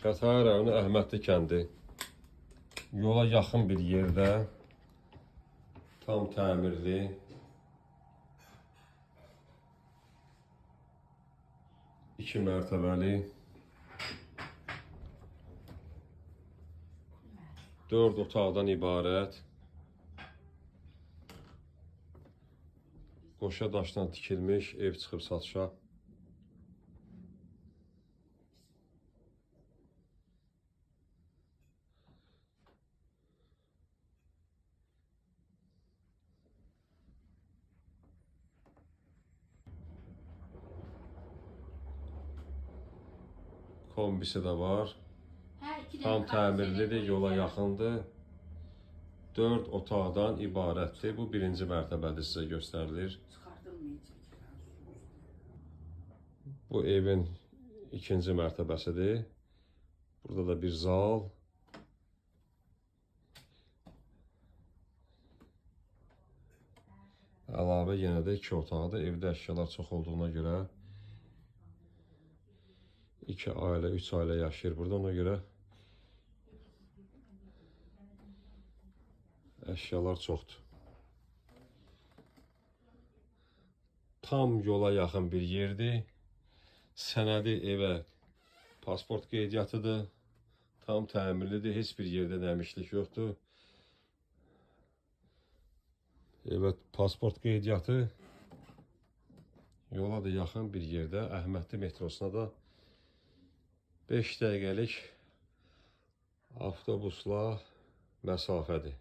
Xətai rayonu Əhmədli kəndi. Yola yaxın bir yerdə. Tam təmirli. İki mərtəbəli. 4 otaqdan ibarət. Qoşa daşdan tikilmiş ev çıxıb satışa. Kombisi də var. Tam təmirlidir, yola yaxındır. 4 otaqdan ibarətdir. Bu birinci mərtəbədir, sizə göstərilir. Bu evin ikinci mərtəbəsidir. Burada da bir zal. Əlavə yenə də 2 otaqdır. Evdə əşyalar çox olduğuna görə 2 ailə, 3 ailə yaşayır burada, ona görə əşyalar çoxdur. Tam yola yaxın bir yerdir. Sənədi evə pasport qeydiyyatıdır. Tam təmirlidir, heç bir yerdə nəmişlik yoxdur. Evet, pasport qeydiyyatı. Yola da yaxın bir yerdə, Əhmədli metrosuna da 5 dəqiqəlik avtobusla məsafədir.